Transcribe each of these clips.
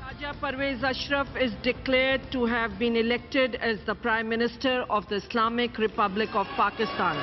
Raja Parvez Ashraf is declared to have been elected as the Prime Minister of the Islamic Republic of Pakistan.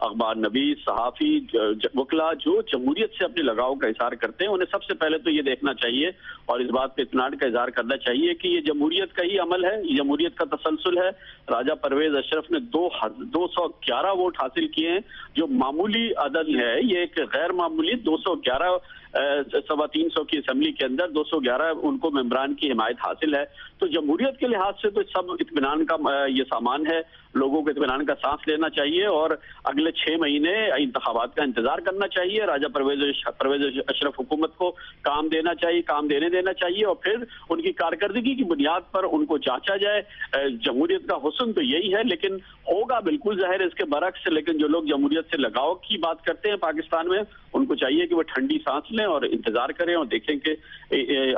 اخبار نویس، صحافی، وکلا جو جمہوریت سے اپنے لگاؤ کا اظہار کرتے ہیں، انہیں سب سے پہلے تو یہ دیکھنا چاہیے اور اس بات پہ اطمینان کا اظہار کرنا چاہیے کہ یہ جمہوریت کا ہی عمل ہے، یہ جمہوریت کا تسلسل ہے۔ راجہ پرویز اشرف نے 211 ووٹ حاصل کیے ہیں، جو معمولی عدد ہے، یہ ایک غیر معمولی 211 325 کی اسمبلی کے اندر 211 ان کو ممبران کی حمایت حاصل ہے۔ تو جمہوریت کے لحاظ سے تو سب اطمینان کا یہ سامان ہے، لوگوں کو اطمینان کا سانس لینا چاہیے اور اگلے 6 مہینے انتخابات کا انتظار کرنا چاہیے۔ راجہ پرویز اشرف حکومت کو کام دینا چاہیے، کام دینا چاہیے اور پھر ان کی کارکردگی کی بنیاد پر ان کو جانچا جائے۔ جمہوریت کا حسن تو یہی ہے، لیکن ہوگا بالکل ظاہر اس کے برعکس، لیکن جو لوگ جمہوریت سے لگاؤ کی بات کرتے ہیں پاکستان میں، ان کو چاہیے کہ وہ ٹھنڈی سانس لیں اور انتظار کریں اور دیکھیں کہ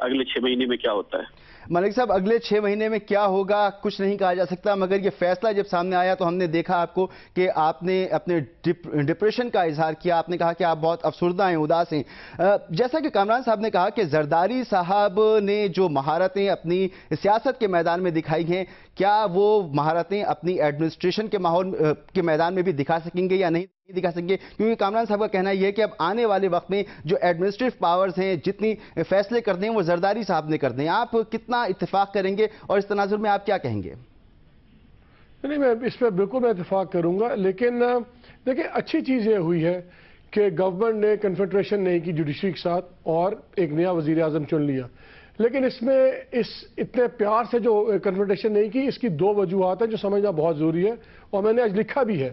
اگلے 6 مہینے میں کیا ہوتا ہے۔ ملک صاحب، اگلے 6 مہینے میں کیا ہوگا کچھ نہیں کہا جا سکتا، مگر یہ فیصلہ جب سامنے آیا تو ہم نے دیکھا آپ کو کہ آپ نے اپنے ڈپریشن کا اظہار کیا، آپ نے کہا کہ آپ بہت افسردہ ہیں، اداس ہیں۔ جیسا کہ کامران صاحب نے کہا کہ زرداری صاحب نے جو مہارتیں اپنی سیاست کے میدان میں دکھائی ہیں، کیا وہ مہارتیں اپنی ایڈمنسٹریشن کے ماحول کے میدان میں بھی دکھا سکیں گے یا نہیں دکھا سکیں گے؟ کیونکہ کامران صاحب کا کہنا یہ ہے کہ اب آنے والے وقت میں جو ایڈمنسٹریٹو پاورز ہیں، جتنی فیصلے کرتے ہیں وہ زرداری صاحب نے کرتے ہیں۔ آپ کتنا اتفاق کریں گے اور اس تناظر میں آپ کیا کہیں گے؟ نہیں، میں اس پہ بالکل میں اتفاق کروں گا، لیکن دیکھیں اچھی چیز یہ ہوئی ہے کہ گورنمنٹ نے کنفیڈریشن نہیں کی جوڈیشری کے ساتھ اور ایک نیا وزیر اعظم چن لیا، لیکن اس میں اتنے پیار سے جو کنفیڈریشن نہیں کی، اس کی 2 وجوہات ہیں جو سمجھنا بہت ضروری ہے اور میں نے آج لکھا بھی ہے۔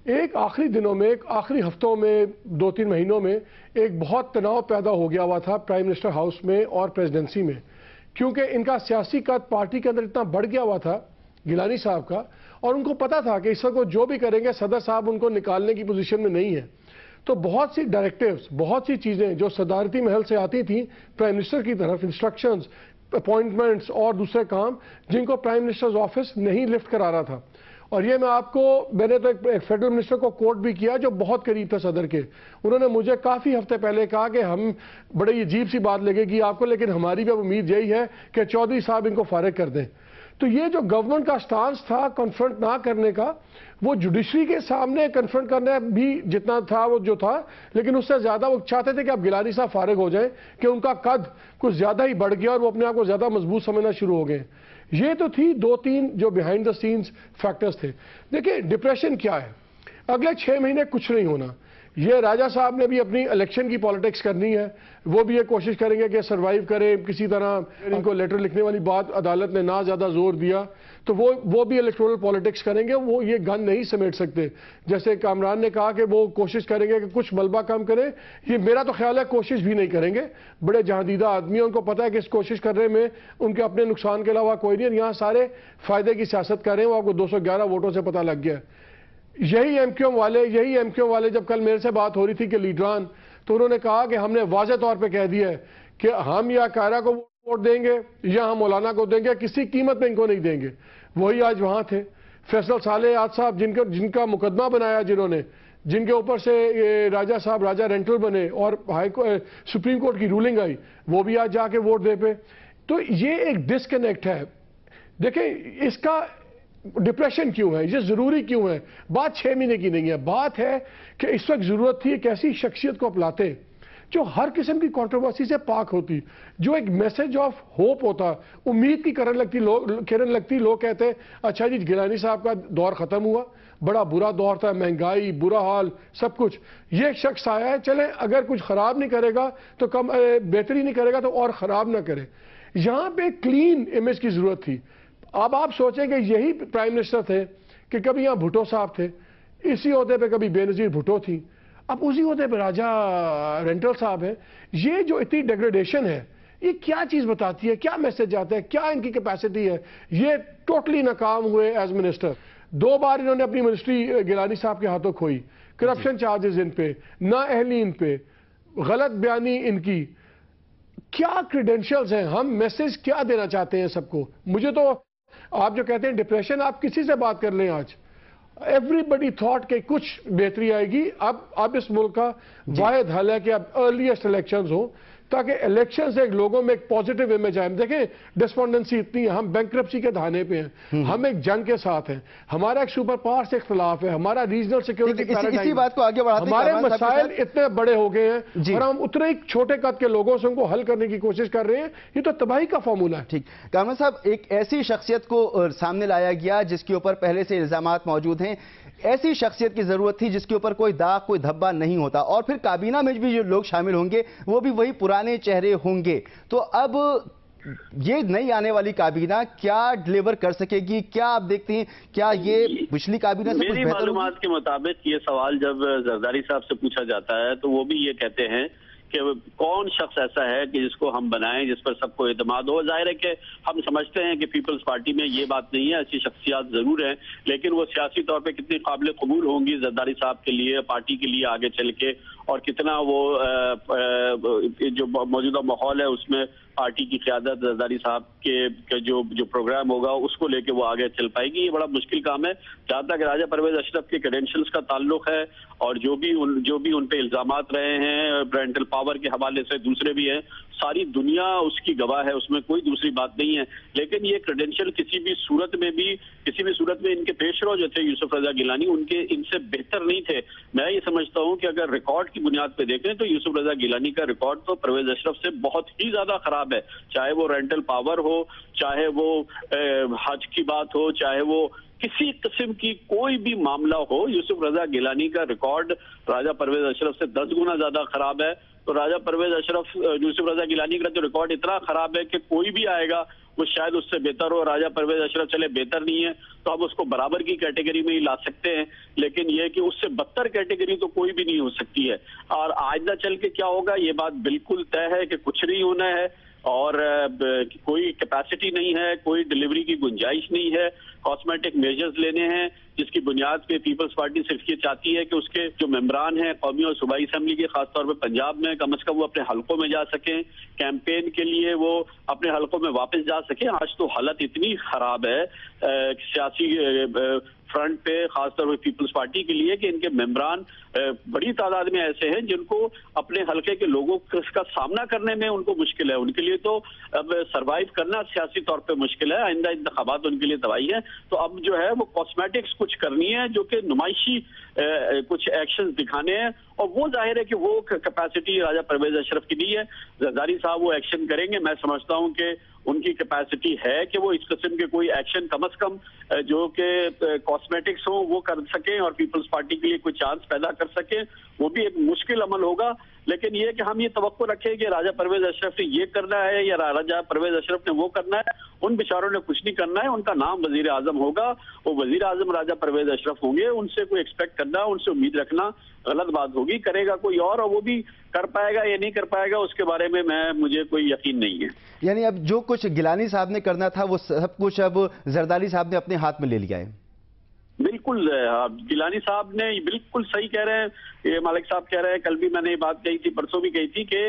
ایک آخری دنوں میں، ایک آخری ہفتوں میں، 2-3 مہینوں میں ایک بہت تناؤ پیدا ہو گیا ہوا تھا پرائم منسٹر ہاؤس میں اور پریزیڈنسی میں، کیونکہ ان کا سیاسی قد پارٹی کے اندر اتنا بڑھ گیا ہوا تھا گیلانی صاحب کا، اور ان کو پتا تھا کہ اس وقت وہ جو بھی کریں گے صدر صاحب ان کو نکالنے کی پوزیشن میں نہیں ہے۔ تو بہت سی ڈائریکٹیوز، بہت سی چیزیں جو صدارتی محل سے آتی تھیں پرائم منسٹر کی طرف، انسٹرکشنز، اپوائنٹمنٹس اور دوسرے کام، جن کو پرائم منسٹرز آفس نہیں لفٹ کرا رہا تھا۔ اور یہ میں نے تو ایک فیڈرل منسٹر کو کوٹ بھی کیا جو بہت قریب تھا صدر کے، انہوں نے مجھے کافی ہفتے پہلے کہا کہ ہم بڑی عجیب سی بات لگے گی آپ کو، لیکن ہماری بھی اب امید یہی ہے کہ چودھری صاحب ان کو فارغ کر دیں۔ تو یہ جو گورنمنٹ کا سٹانس تھا کنفرنٹ نہ کرنے کا، وہ جوڈیشری کے سامنے کنفرنٹ کرنا بھی جتنا تھا وہ جو تھا، لیکن اس سے زیادہ وہ چاہتے تھے کہ اب گیلانی صاحب فارغ ہو جائیں، کہ ان کا قد کچھ زیادہ ہی بڑھ گیا اور وہ اپنے آپ کو زیادہ مضبوط سمجھنا شروع ہو گئے۔ یہ تو تھی 2-3 جو بیہائنڈ دا سینز فیکٹرز تھے۔ دیکھیں ڈپریشن کیا ہے، اگلے 6 مہینے کچھ نہیں ہونا۔ یہ راجہ صاحب نے بھی اپنی الیکشن کی پالیٹکس کرنی ہے، وہ بھی یہ کوشش کریں گے کہ سروائیو کرے کسی طرح۔ ان کو لیٹر لکھنے والی بات عدالت نے نہ زیادہ زور دیا، تو وہ بھی الیکٹورل پالیٹکس کریں گے، وہ یہ گن نہیں سمیٹ سکتے۔ جیسے کامران نے کہا کہ وہ کوشش کریں گے کہ کچھ ملبہ کم کریں، یہ میرا تو خیال ہے کوشش بھی نہیں کریں گے۔ بڑے جہاندیدہ آدمی ہیں، ان کو پتہ ہے کہ اس کوشش کرنے میں ان کے اپنے نقصان کے علاوہ کوئی نہیں ہے، یہاں سارے فائدے کی سیاست کر رہے ہیں، وہ آپ کو 211 ووٹوں سے پتہ لگ گیا ہے۔ یہی ایم کیو ایم والے جب کل میرے سے بات ہو رہی تھی کہ لیڈران، تو انہوں نے کہا کہ ہم نے واضح طور پہ کہہ دیا ہے کہ ہم یا قاہرہ کو ووٹ دیں گے یا ہم مولانا کو دیں گے، کسی قیمت میں ان کو نہیں دیں گے۔ وہی آج وہاں تھے فیصل صالح صاحب، جن کا مقدمہ بنایا، جن کے اوپر سے راجہ صاحب راجہ رینٹل بنے اور سپریم کورٹ کی رولنگ آئی، وہ بھی آج جا کے ووٹ دے پہ۔ تو یہ ایک ڈسکنیکٹ ہے۔ دیکھیں اس کا ڈپریشن کیوں ہے، یہ ضروری کیوں ہے، بات 6 مہینے کی نہیں ہے، بات ہے کہ اس وقت ضرورت تھی ایک ایسی شخصیت کو اپناتے جو ہر قسم کی کنٹروورسی سے پاک ہوتی، جو ایک میسج آف ہوپ ہوتا، امید کی کرن لگتی۔ لوگ کہتے اچھا جی گیلانی صاحب کا دور ختم ہوا، بڑا برا دور تھا، مہنگائی، برا حال، سب کچھ، یہ ایک شخص آیا ہے، چلیں اگر کچھ خراب نہیں کرے گا تو کم بہتری نہیں کرے گا تو اور خراب نہ کرے۔ یہاں پہ کلین امیج کی ضرورت تھی۔ اب آپ سوچیں کہ یہی پرائم منسٹر تھے کہ کبھی یہاں بھٹو صاحب تھے، اسی عہدے پہ کبھی بے نظیر بھٹو تھی، اب اسی عہدے پہ راجہ رینٹل صاحب ہیں۔ یہ جو اتنی ڈیگریڈیشن ہے، یہ کیا چیز بتاتی ہے، کیا میسج آتا ہے، کیا ان کی کیپیسٹی ہے؟ یہ ٹوٹلی ناکام ہوئے ایز منسٹر۔ 2 بار انہوں نے اپنی منسٹری گیلانی صاحب کے ہاتھوں کھوئی، کرپشن چارجز ان پہ، نااہلی ان پہ، غلط بیانی ان کی۔ کیا کریڈینشلز ہیں، ہم میسج کیا دینا چاہتے ہیں سب کو؟ مجھے تو آپ جو کہتے ہیں ڈپریشن، آپ کسی سے بات کر لیں آج، ایوری بڈی تھاٹ کہ کچھ بہتری آئے گی۔ اب اس ملک کا واحد حل ہے کہ اب ارلیسٹ الیکشنز ہوں، تاکہ الیکشن سے ایک لوگوں میں ایک پازیٹیو امیج آئے. دیکھیں ڈسپونڈنسی اتنی ہے, ہم بینکرپسی کے دھانے پہ ہیں, ہم ایک جنگ کے ساتھ ہیں, ہمارا ایک سپر پاور سے اختلاف ہے, ہمارا ریجنل سیکورٹی اسی بات کو آگے بڑھاتے ہیں. ہمارے مسائل اتنے بڑے ہو گئے ہیں اور ہم اتنے ہی چھوٹے قد کے لوگوں سے ان کو حل کرنے کی کوشش کر رہے ہیں. یہ تو تباہی کا فارمولہ ہے. ٹھیک, کامران صاحب, ایک ایسی شخصیت کو سامنے لایا گیا جس کے اوپر پہلے سے الزامات موجود ہیں. ایسی شخصیت کی ضرورت تھی جس کے اوپر کوئی داغ کوئی دھبا نہیں ہوتا, اور پھر کابینہ میں بھی جو لوگ شامل ہوں گے وہ بھی وہی پرانے چہرے ہوں گے. تو اب یہ نئی آنے والی کابینہ کیا ڈیلیور کر سکے گی؟ کیا آپ دیکھتے ہیں, کیا یہ پچھلی کابینہ سے کچھ میری بہتر معلومات کے مطابق یہ سوال جب زرداری صاحب سے پوچھا جاتا ہے تو وہ بھی یہ کہتے ہیں کہ کون شخص ایسا ہے کہ جس کو ہم بنائیں جس پر سب کو اعتماد ہو. ظاہر ہے کہ ہم سمجھتے ہیں کہ پیپلز پارٹی میں یہ بات نہیں ہے, ایسی شخصیات ضرور ہیں, لیکن وہ سیاسی طور پہ کتنی قابل قبول ہوں گی زرداری صاحب کے لیے, پارٹی کے لیے آگے چل کے, اور کتنا وہ جو موجودہ ماحول ہے اس میں پارٹی کی قیادت زرداری صاحب کے جو پروگرام ہوگا اس کو لے کے وہ آگے چل پائے گی. یہ بڑا مشکل کام ہے. جہاں تک راجہ پرویز اشرف کے کریڈینشلز کا تعلق ہے اور جو بھی ان پہ الزامات رہے ہیں پیرنٹل پاور کے حوالے سے, دوسرے بھی ہیں, ساری دنیا اس کی گواہ ہے, اس میں کوئی دوسری بات نہیں ہے. لیکن یہ کریڈینشل کسی بھی صورت میں ان کے پیش رو جو تھے یوسف رضا گیلانی ان سے بہتر نہیں تھے. میں یہ سمجھتا ہوں کہ اگر ریکارڈ کی بنیاد پہ دیکھیں تو یوسف رضا گیلانی کا ریکارڈ تو پرویز اشرف سے بہت ہی زیادہ خراب ہے. چاہے وہ رینٹل پاور ہو, چاہے وہ حج کی بات ہو, چاہے وہ کسی قسم کی کوئی بھی معاملہ ہو, یوسف رضا گیلانی کا ریکارڈ راجہ پرویز اشرف سے 10 گنا زیادہ خراب ہے. تو راجہ پرویز اشرف یوسف رضا گیلانی کا جو ریکارڈ اتنا خراب ہے کہ کوئی بھی آئے گا وہ شاید اس سے بہتر ہو. راجہ پرویز اشرف چلے بہتر نہیں ہے تو ہم اس کو برابر کی کیٹیگری میں ہی لا سکتے ہیں, لیکن یہ کہ اس سے بدتر کیٹیگری تو کوئی بھی نہیں ہو سکتی ہے. اور آئندہ چل کے کیا ہوگا یہ بات بالکل طے ہے کہ کچھ نہیں ہونا ہے, اور کوئی کیپیسٹی نہیں ہے, کوئی ڈیلیوری کی گنجائش نہیں ہے. کاسمیٹک میجرز لینے ہیں جس کی بنیاد پہ پیپلز پارٹی صرف یہ چاہتی ہے کہ اس کے جو ممبران ہیں قومی اور صوبائی اسمبلی کے, خاص طور پہ پنجاب میں, کم از کم وہ اپنے حلقوں میں جا سکیں, کیمپین کے لیے وہ اپنے حلقوں میں واپس جا سکیں. آج تو حالت اتنی خراب ہے سیاسی فرنٹ پہ, خاص طور پہ پیپلز پارٹی کے لیے, کہ ان کے ممبران بڑی تعداد میں ایسے ہیں جن کو اپنے حلقے کے لوگوں کا سامنا کرنے میں ان کو مشکل ہے. ان کے لیے تو اب سروائیو کرنا سیاسی طور پہ مشکل ہے. آئندہ انتخابات ان کے لیے تباہی ہے. تو اب جو ہے وہ کاسمیٹکس کچھ کرنی ہے, جو کہ نمائشی کچھ ایکشنز دکھانے ہیں, اور وہ ظاہر ہے کہ وہ کیپیسٹی راجہ پرویز اشرف کی نہیں ہے. زرداری صاحب وہ ایکشن کریں گے. میں سمجھتا ہوں کہ ان کی کیپیسٹی ہے کہ وہ اس قسم کے کوئی ایکشن کم از کم جو کہ کاسمیٹکس ہوں وہ کر سکیں اور پیپلز پارٹی کے لیے کوئی چانس پیدا کر سکیں. وہ بھی ایک مشکل عمل ہوگا, لیکن یہ کہ ہم یہ توقع رکھیں کہ راجہ پرویز اشرف نے یہ کرنا ہے یا راجہ پرویز اشرف نے وہ کرنا ہے, ان بیچاروں نے کچھ نہیں کرنا ہے. ان کا نام وزیر اعظم ہوگا, وہ وزیر اعظم راجہ پرویز اشرف ہوں گے. ان سے کوئی ایکسپیکٹ کرنا, ان سے امید رکھنا غلط بات ہوگی. کرے گا کوئی اور وہ بھی کر پائے گا یا نہیں کر پائے گا اس کے بارے میں مجھے کوئی یقین نہیں ہے. یعنی اب جو کچھ گیلانی صاحب نے کرنا تھا وہ سب کچھ اب زرداری صاحب نے اپنے ہاتھ میں لے لیا ہے. بالکل گیلانی صاحب نے بالکل صحیح کہہ رہے ہیں. یہ مالک صاحب کہہ رہے ہیں, کل بھی میں نے یہ بات کہی تھی, پرسوں بھی کہی تھی, کہ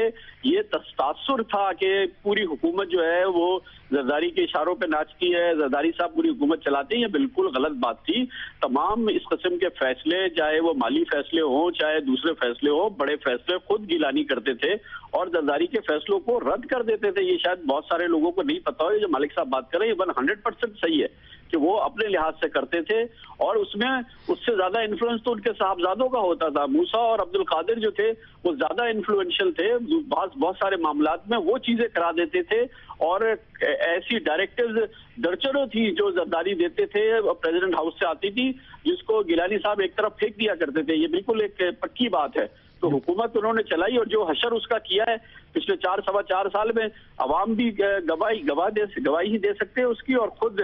یہ تاثر تھا کہ پوری حکومت جو ہے وہ زرداری کے اشاروں پہ ناچتی ہے, زرداری صاحب پوری حکومت چلاتے ہیں. یہ بالکل غلط بات تھی. تمام اس قسم کے فیصلے, چاہے وہ مالی فیصلے ہوں چاہے دوسرے فیصلے ہوں, بڑے فیصلے خود گیلانی کرتے تھے اور زرداری کے فیصلوں کو رد کر دیتے تھے. یہ شاید بہت سارے لوگوں کو نہیں پتا ہو. یہ جو مالک صاحب بات کر رہے ہیں یہ 100% صحیح ہے کہ وہ اپنے لحاظ سے کرتے تھے, اور اس میں اس سے زیادہ انفلوئنس تو ان کے صاحبزادوں کا ہوتا تھا. موسیٰ اور عبد القادر جو تھے وہ زیادہ انفلوئنشل تھے. بہت سارے معاملات میں وہ چیزیں کرا دیتے تھے, اور ایسی ڈائریکٹیوز درجنوں تھی جو زرداری دیتے تھے, پریزیڈنٹ ہاؤس سے آتی تھی, جس کو گیلانی صاحب ایک طرف پھینک دیا کرتے تھے. یہ بالکل ایک پکی بات ہے. تو حکومت انہوں نے چلائی, اور جو حشر اس کا کیا ہے پچھلے 4-4.25 سال میں, عوام بھی گواہی دے سکتے ہیں اس کی, اور خود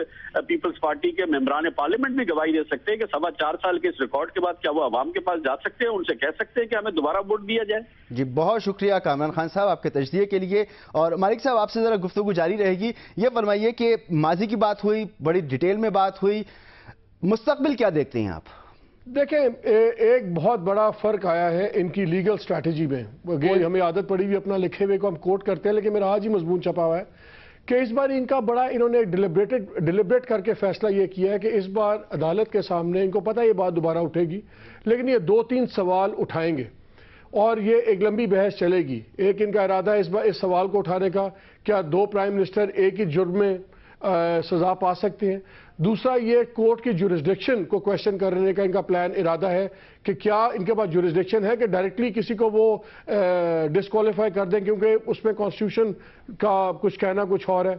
پیپلز پارٹی کے ممبران پارلیمنٹ بھی گواہی دے سکتے ہیں کہ 4.25 سال کے اس ریکارڈ کے بعد کیا وہ عوام کے پاس جا سکتے ہیں, ان سے کہہ سکتے ہیں کہ ہمیں دوبارہ ووٹ دیا جائے. جی بہت شکریہ کامران خان صاحب آپ کے تجزیے کے لیے. اور مالک صاحب آپ سے ذرا گفتگو جاری رہے گی. یہ فرمائیے کہ ماضی کی بات ہوئی, بڑی ڈیٹیل میں بات ہوئی, مستقبل کیا دیکھتے ہیں آپ؟ دیکھیں ایک بہت بڑا فرق آیا ہے ان کی لیگل سٹریٹجی میں. ہمیں عادت پڑی ہوئی اپنا لکھے ہوئے کو ہم کوٹ کرتے ہیں, لیکن میرا آج ہی مضمون چھپا ہوا ہے کہ اس بار ان کا بڑا انہوں نے ڈیلیبریٹ کر کے فیصلہ یہ کیا ہے کہ اس بار عدالت کے سامنے ان کو پتہ یہ بات دوبارہ اٹھے گی, لیکن یہ 2-3 سوال اٹھائیں گے, اور یہ ایک لمبی بحث چلے گی. ایک ان کا ارادہ ہے اس سوال کو اٹھانے کا کیا 2 پرائم منسٹر ایک ہی جرم میں سزا پا سکتے ہیں. دوسرا یہ کورٹ کی جورسڈکشن کو کویشچن کرنے کا ان کا پلان ارادہ ہے کہ کیا ان کے پاس جورسڈکشن ہے کہ ڈائریکٹلی کسی کو وہ ڈسکوالیفائی کر دیں کیونکہ اس میں کانسٹیٹیوشن کا کچھ کہنا کچھ اور ہے.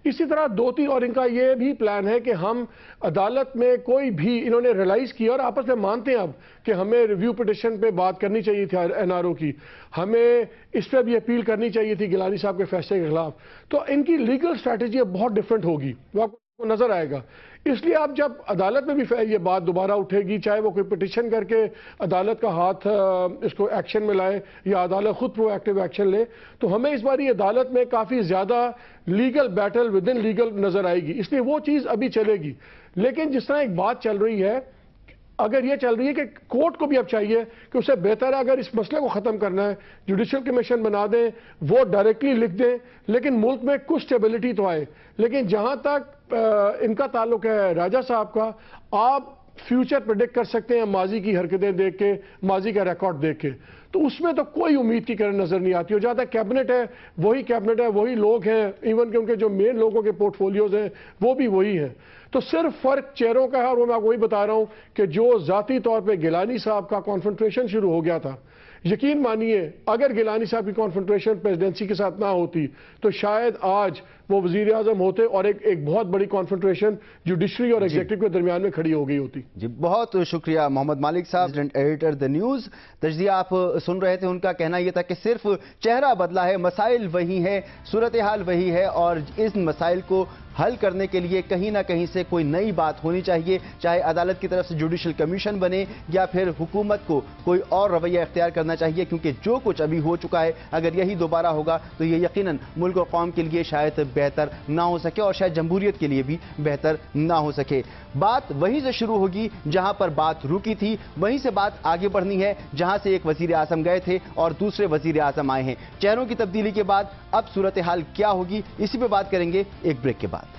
اسی طرح 2-3 اور ان کا یہ بھی پلان ہے کہ ہم عدالت میں کوئی بھی انہوں نے ریلائز کیا اور آپس میں مانتے ہیں اب کہ ہمیں ریویو پٹیشن پہ بات کرنی چاہیے تھی NRO کی, ہمیں اس پہ بھی اپیل کرنی چاہیے تھی گیلانی صاحب کے فیصلے کے خلاف. تو ان کی لیگل اسٹریٹجی بہت ڈفرینٹ ہوگی, وہ آپ کو نظر آئے گا. اس لیے اب جب عدالت میں بھی یہ بات دوبارہ اٹھے گی, چاہے وہ کوئی پٹیشن کر کے عدالت کا ہاتھ اس کو ایکشن میں لائے یا عدالت خود پرو ایکٹیو ایکشن لے, تو ہمیں اس باری عدالت میں کافی زیادہ legal battle with in legal نظر آئے گی. اس لیے وہ چیز ابھی چلے گی. لیکن جس طرح ایک بات چل رہی ہے, اگر یہ چل رہی ہے کہ کورٹ کو بھی اب چاہیے کہ اسے بہتر ہے اگر اس مسئلے کو ختم کرنا ہے جوڈیشل کمیشن بنا دیں, وہ ڈائریکٹلی لکھ دیں, لیکن ملک میں کچھ سٹیبلٹی تو آئے. لیکن جہاں تک ان کا تعلق ہے راجہ صاحب کا, آپ فیوچر پریڈکٹ کر سکتے ہیں ماضی کی حرکتیں دیکھ کے, ماضی کا ریکارڈ دیکھ کے, تو اس میں تو کوئی امید کی کرن نظر نہیں آتی. اور جہاں تک کیبنٹ ہے وہی کیبنٹ ہے, وہی لوگ ہیں, ایون کہ ان کے جو مین لوگوں کے پورٹ فولیوز ہیں وہ بھی وہی ہیں. تو صرف فرق چہروں کا ہے, اور وہ میں آپ کو وہی بتا رہا ہوں کہ جو ذاتی طور پہ گیلانی صاحب کا کانفرنٹریشن شروع ہو گیا تھا, یقین مانیے اگر گیلانی صاحب کی کانفرنٹریشن پریزیڈنسی کے ساتھ نہ ہوتی تو شاید آج وہ وزیر اعظم ہوتے اور ایک بہت بڑی کانفرنٹریشن جوڈیشری اور ایگزیکٹو کے درمیان میں کھڑی ہو گئی ہوتی. جی بہت شکریہ محمد مالک صاحب, ایڈیٹر دی نیوز. تجزیہ آپ سن رہے تھے, ان کا کہنا یہ تھا کہ صرف چہرہ بدلا ہے, مسائل وہی ہے, صورتحال وہی ہے, اور ان مسائل کو حل کرنے کے لیے کہیں نہ کہیں سے کوئی نئی بات ہونی چاہیے, چاہے عدالت کی طرف سے جوڈیشل کمیشن بنے یا پھر حکومت کو کوئی اور رویہ اختیار کرنا چاہیے, کیونکہ جو کچھ ابھی ہو چکا ہے اگر یہی دوبارہ ہوگا تو یہ یقیناً ملک و قوم کے لیے شاید بہتر نہ ہو سکے, اور شاید جمہوریت کے لیے بھی بہتر نہ ہو سکے. بات وہیں سے شروع ہوگی جہاں پر بات رکی تھی, وہیں سے بات آگے بڑھنی ہے جہاں سے ایک وزیر اعظم گئے تھے اور دوسرے وزیر اعظم آئے ہیں. چہروں کی تبدیلی کے بعد اب صورتحال کیا ہوگی, اسی پہ بات کریں گے ایک بریک کے بعد.